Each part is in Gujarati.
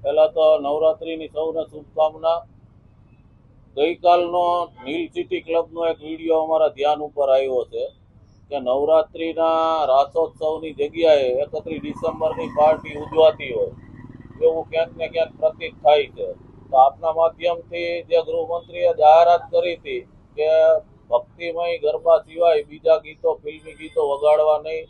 પહેલા તો નવરાત્રીની સૌને શુભકામના। ગઈકાલનો નીલ સિટી ક્લબનો એક વિડીયો અમારા ધ્યાન ઉપર આવ્યો છે કે નવરાત્રીના રાસોત્સવની જગ્યાએ 31 ડિસેમ્બરની પાર્ટી ઉજવાતી હોય એવું ક્યાંક ને ક્યાંક પ્રતીત થાય છે। તો આપના માધ્યમથી જે ગૃહમંત્રીએ જાહેરાત કરી હતી કે ભક્તિમય ગરબા સિવાય બીજા ગીતો, ફિલ્મી ગીતો વગાડવા નહીં,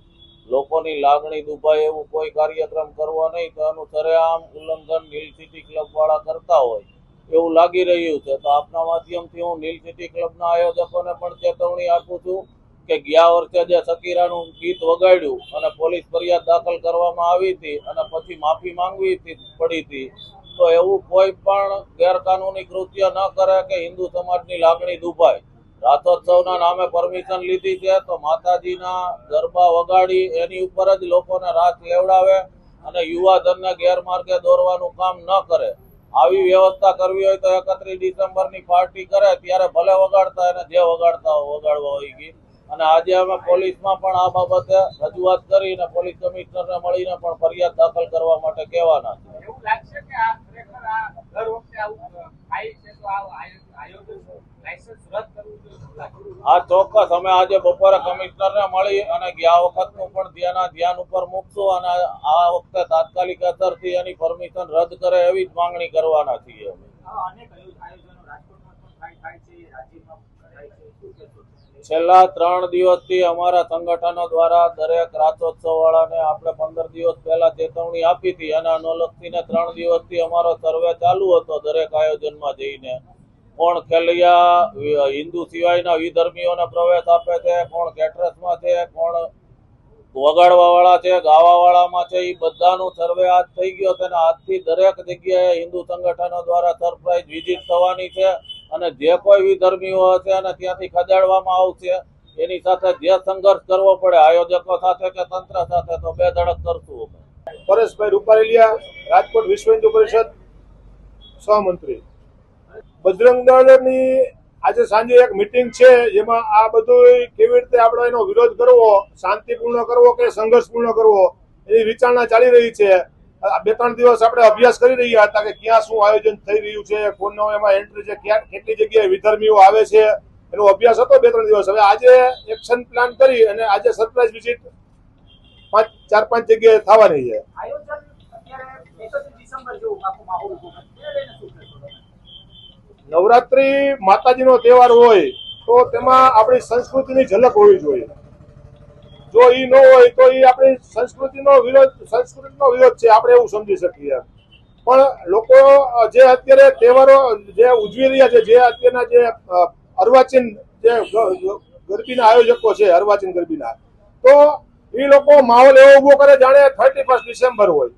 લોકોની લાગણી દુભાય એવું કોઈ કાર્યક્રમ કરવો નહીં, તો એનું સરેઆમ ઉલ્લંઘન નીલ સિટી ક્લબ વાળા કરતા હોય એવું લાગી રહ્યું છે। તો આપના માધ્યમથી હું નીલ સિટી ક્લબના આયોજકોને પણ ચેતવણી આપું છું કે ગયા વર્ષે જે શકીરાનું ગીત વગાડ્યું અને પોલીસ ફરિયાદ દાખલ કરવામાં આવી હતી અને પછી માફી માંગવી પડી હતી, તો એવું કોઈ પણ ગેરકાનૂની કૃત્ય ન કરે કે હિન્દુ સમાજની લાગણી દુભાય। રાસોત્સવના નામે પરમિશન લીધી છે તો માતાજીના ગરબા વગાડી એની ઉપર જ લોકોને રાસ લેવડાવે અને યુવાધનને ગેરમાર્ગે દોરવાનું કામ ન કરે। આવી વ્યવસ્થા કરવી હોય તો 31 ડિસેમ્બરની પાર્ટી કરે ત્યારે ભલે વગાડતા અને જે વગાડતા વગાડવા હોય ગીત। અને આજે અમે પોલીસમાં પણ આ બાબતે રજૂઆત કરીને પોલીસ કમિશનરને મળીને પણ ફરિયાદ દાખલ કરવા માટે કહેવાના છે। એવું લાગશે કે આ ખરેખર આ દર વખતે આવું થાય છે તો આ આયોજન લાયસન્સ રદ કરવું જોઈએ। આ ચોક્કસ અમે આજે બપોરે કમિશનરને મળી અને ગયા વખતનું પણ ધ્યાન ઉપર મૂકશું અને આ વખતે તાત્કાલિક અસરથી એની પરમિશન રદ કરે એવી જ માંગણી કરવાના છીએ। છેલ્લા 3 દિવસથી અમારા સંગઠનો દ્વારા દરેક રાસોત્સવ વાળાને આપણે 15 દિવસ પહેલા ચેતવણી આપી હતી અને અનુલક્ષીને 3 દિવસથી અમારો સર્વે ચાલુ હતો દરેક આયોજનમાં જઈને કોણ ખેલૈયા હિન્દુ સિવાયના વિધર્મીઓને પ્રવેશ આપે છે, કોણ કેટરસમાં છે, કોણ વગાડવા વાળા છે, ગાવા વાળામાં છે, એ બધાનું સર્વે આજ થઈ ગયો છે અને આજથી દરેક જગ્યાએ હિન્દુ સંગઠનો દ્વારા સરપ્રાઇઝ વિઝિટ થવાની છે અને જે કોઈ વિધર્મીઓ હશે અને ત્યાંથી ખદેડવામાં આવશે એની સાથે જે સંઘર્ષ કરવો પડે આયોજકો સાથે કે તંત્ર સાથે તો બે ધડક કરશું। પરેશભાઈ રૂપારેલિયા, રાજકોટ વિશ્વ હિન્દુ પરિષદ સહમંત્રી। બજરંગ દળની આજે સાંજે એક મીટિંગ છે જેમાં આ બધું કેવી રીતે આપણે એનો વિરોધ કરવો, શાંતિપૂર્ણ કરવો કે સંઘર્ષપૂર્ણ કરવો એની વિચારણા ચાલી રહી છે। 2-3 દિવસ આપણે અભ્યાસ કરી રહ્યા હતા કે ક્યાં શું આયોજન થઈ રહ્યું છે, કોનો એમાં એન્ટ્રી છે, ક્યાં કેટલી જગ્યાએ વિધર્મીઓ આવે છે, એનો અભ્યાસ હતો 2-3 દિવસ। હવે આજે એક્શન પ્લાન કરી અને આજે સરપ્રાઇઝ વિઝિટ 4-5 જગ્યાએ થવાની છે। નવરાત્રી માતાજીનો તહેવાર હોય તો તેમાં આપણી સંસ્કૃતિની ઝલક હોવી જોઈએ। જો એ ન હોય તો એ આપણી સંસ્કૃતિનો વિરોધ છે, આપણે એવું સમજી શકીએ। પણ લોકો જે અત્યારે તહેવારો જે ઉજવી રહ્યા છે, જે અત્યારના જે અર્વાચીન જે ગરબીના આયોજકો છે, અર્વાચીન ગરબીના, તો એ લોકો માહોલ એવો ઉભો કરે જાણે 31 ડિસેમ્બર હોય।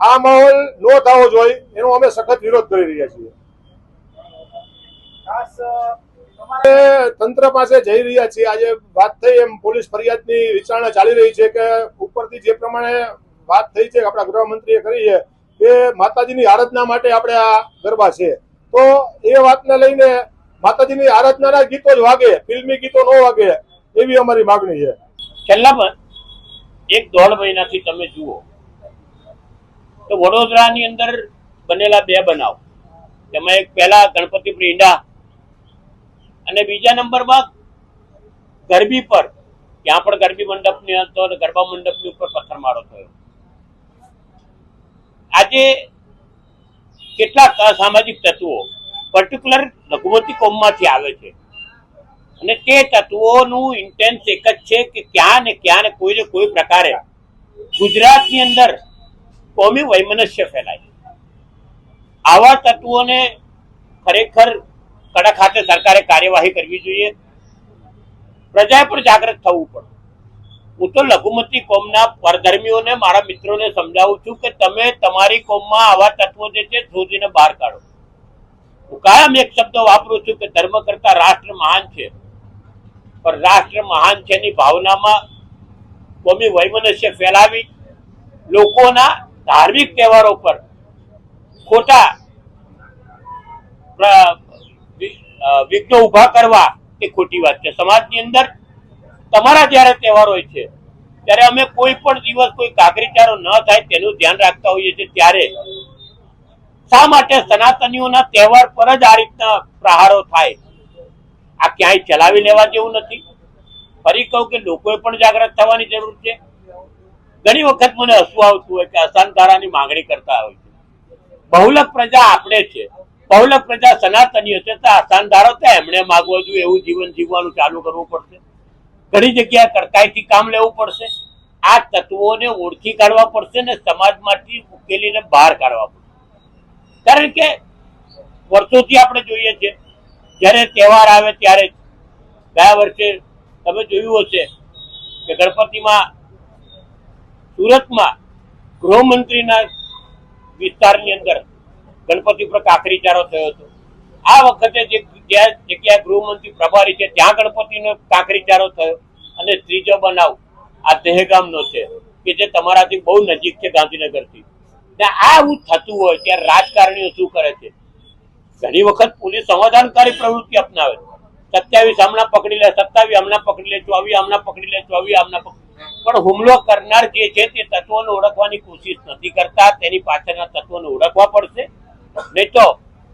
આ માહોલ ન થવો જોઈએ, એનો અમે સખત વિરોધ કરી રહ્યા છીએ। તંત્ર પાસે જઈ રહ્યા છીએ। આજે વાત થઈ એમ પોલીસ ફરિયાદની વિચારણા ચાલી રહી છે કે ઉપરથી જે પ્રમાણે વાત થઈ છે આપણા ગૃહમંત્રીએ કરી છે કે માતાજીની આરાધના માટે આપણે આ ગરબા છે, તો એ વાતને લઈને માતાજીની આરાધનાના ગીતો જ વાગે, ફિલ્મી ગીતો ન વાગે એવી અમારી માગણી છે। છેલ્લા 1-1.5 મહિનાથી તમે જુઓ તો વડોદરાની અંદર બનેલા 2 બનાવ, તેમાં એક પહેલા ગણપતિપુરી ઈંડા અને બીજા નંબરમાં ગરબી પર, ત્યાં પણ ગરબી મંડપની હતો અને ગરબા મંડપની ઉપર પથ્થરમારો થયો। આજે કેટલાક અસામાજિક તત્વો પર્ટિક્યુલર લઘુમતી કોમમાંથી આવે છે અને તે તત્વોનું ઇન્ટેન્સ એક જ છે કે ક્યાં ને કોઈ પ્રકારે ગુજરાતની અંદર કોમી વૈમનસ્ય ફેલાય। આવા તત્વોને ખરેખર કડક હાથે સરકારે કાર્યવાહી કરવી જોઈએ, પ્રજાએ પણ જાગૃત થવું પડે। હું તો લઘુમતી કોમના પરધર્મીઓને, મારા મિત્રોને સમજાવું છું કે તમે તમારી કોમમાં આવા તત્વો જે છે શોધીને બહાર કાઢો। હું કાયમ એક શબ્દ વાપરું છું કે ધર્મ કરતા રાષ્ટ્ર મહાન છે, પણ રાષ્ટ્ર મહાન છે ની ભાવનામાં કોમી વૈમનસ્ય ફેલાવી લોકોના ધાર્મિક તહેવારો પર ખોટા વિઘ્નો ઉભા કરવા એ ખોટી વાત છે। સમાજની અંદર તમારા જયારે તહેવાર હોય છે ત્યારે અમે કોઈ પણ દિવસ કોઈ કાકરીચારો ન થાય તેનું ધ્યાન રાખતા હોઈએ છીએ। ત્યારે શા માટે સનાતનીઓના તહેવાર પર જ આ રીતના પ્રહારો થાય? આ ક્યાંય ચલાવી લેવા જેવું નથી. ફરી કહું કે લોકોએ પણ જાગૃત થવાની જરૂર છે. ઘણી વખત મને હસવું આવતું હોય કે અસાનધારાની માંગણી કરતા હોય છે. બહુલક પ્રજા આપણે છે, બહુલક પ્રજા સનાતનીઓ છે, તો અસાનધારો તો એમણે માગવો જોઈએ એવું જીવન જીવવાનું ચાલુ કરવું પડશે. ઘણી જગ્યાએ કડકાઈથી કામ લેવું પડશે. આ તત્વોને ઓળખી કાઢવા પડશે ને સમાજમાંથી ઉકેલીને બહાર કાઢવા પડશે. કારણ કે વર્ષોથી આપણે જોઈએ છીએ જ્યારે તહેવાર આવે ત્યારે ગયા વર્ષે તમે જોયું હશે કે ગણપતિમાં સુરતમાં ગૃહમંત્રીના વિસ્તારની અંદર ગણપતિ પર કાંકરીચારો થયો હતો. આ વખતે જે જગ્યાએ ગૃહમંત્રી પ્રભારી છે ત્યાં ગણપતિનો કાંકરીચારો થયો. અને ત્રીજો બનાવ આ દહેગામનો છે કે જે તમારાથી બહુ નજીક છે ગાંધીનગરથી. ને આ આવું થતું હોય ત્યારે રાજકારણીઓ શું કરે છે? ઘણી વખત પોલીસ સમાધાનકારી પ્રવૃત્તિ અપનાવે. 27 હમણાં પકડી લે, 27 હમણાં પકડી લે, 24 હમણાં પકડી લે, 24 હમણાં પણ હુમલો કરનાર જે છે તે તત્વોને ઓળખવાની કોશિશ નથી કરતા. તેની પાછળના તત્વોને ઓળખવા પડશે, નહીં તો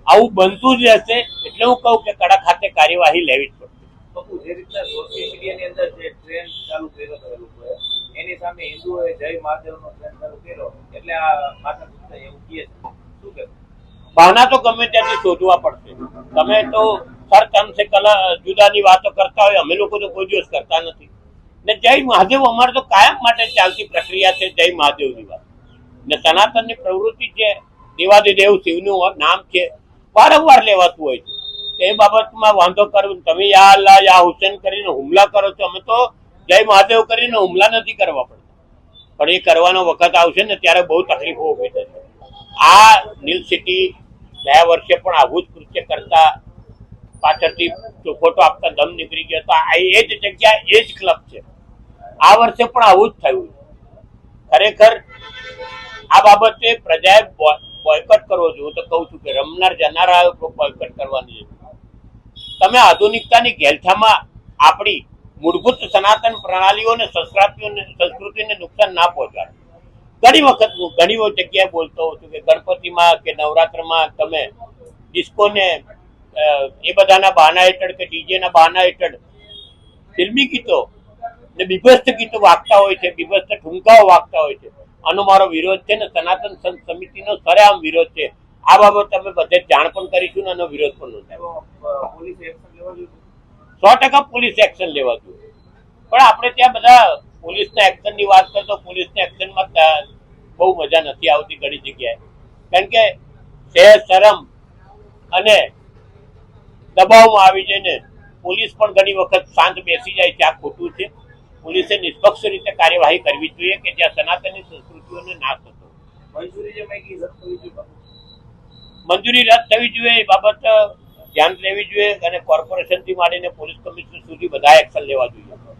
આવું બનતું જ રહેશે. એટલે હું કહું કે કડક હાથે કાર્યવાહી લેવી જ પડશે. બાપુ, જે રીતના સોશિયલ મીડિયાની અંદર જે ટ્રેન્ડ ચાલુ કર્યો હતો એ લોકોએ, એની સામે હિન્દુઓએ જય મહાદેવનો ટ્રેન્ડ ચાલુ કર્યો, એટલે આ માતા પિતા એવું કહે છે. શું કે બહાના તો ગમે ત્યાંથી શોધવા પડશે. તમે તો સરતમસે જુદાની વાતો કરતા હોય, અમે લોકો તો કોઈ દિવસ કરતા નથી. ને જય મહાદેવ અમારે તો કાયમ માટે ચાલતી પ્રક્રિયા છે જય મહાદેવની વાત. ને સનાતનની પ્રવૃત્તિ છે, દેવાદિદેવ શિવનું નામ છે, વારંવાર લેવાતું હોય છે. એ બાબતમાં વાંધો કરવો, તમે યા અલ્લાહ યા હુસેન કરીને હુમલા કરો છો, અમે તો જય મહાદેવ કરીને હુમલા નથી કરવા પડતા. પણ એ કરવાનો વખત આવશે ને ત્યારે બહુ તકલીફો ઉભી થશે. આ નીલ સિટી ગયા વર્ષે પણ આવું જ કૃત્ય કરતા પાછળથી ચોખોટો આપતા દમ નીકળી ગયો હતો. એ જ જગ્યા એ જ ક્લબ છે. આ વર્ષે પણ આવું જ થયું. ખરેખર આ બાબતે પ્રજાએ બોયકોટ કરવો જોઈએ. હું તો કહું છું કે રમનાર જનારા બોયકોટ કરવાની છે. તમે આધુનિકતાની ઘેલછામાં આપણી મૂળભૂત સનાતન પ્રણાલીઓ અને સંસ્કૃતિને નુકસાન ના પહોંચાડો. ઘણી જગ્યાએ બોલતો હોઉં છું કે ગણપતિમાં કે નવરાત્રમાં તમે ડિસ્કોને એ બધાના બહાના હેઠળ કે ડીજેના બહાના હેઠળ ફિલ્મી ગીતો ને બીભત્સ ગીતો વાગતા હોય છે, બીભત્સ ઠુમકાઓ વાગતા હોય છે. આનો મારો વિરોધ છે ને સનાતન સંત સમિતિનો સરેઆમ વિરોધ છે. આ બાબત અમે બધે જાણ પણ કરીશું ને એનો વિરોધ પણ નોંધાવ્યો. પોલીસ એક્શન લેવા જોઈએ? 100% પોલીસ એક્શન લેવા જોઈએ. પણ આપણે ત્યાં બધા પોલીસના એક્શનની વાત કરતો, પોલીસના એક્શનમાં બહુ મજા નથી આવતી ઘણી જગ્યાએ. કારણ કે શરમ અને દબાવમાં આવી જઈને પોલીસ પણ ઘણી વખત શાંત બેસી જાય છે. આ ખોટું છે. પોલીસે નિષ્પક્ષ રીતે કાર્યવાહી કરવી જોઈએ કે જ્યાં સનાતનની સંસ્કૃતિઓને નાશ થતો. મંજૂરી જે માંગી રદ થવી જોઈએ? મંજૂરી રદ થવી જોઈએ એ બાબત ધ્યાન લેવી જોઈએ અને કોર્પોરેશનથી માંડીને પોલીસ કમિશનર સુધી બધા એક્શન લેવા જોઈએ.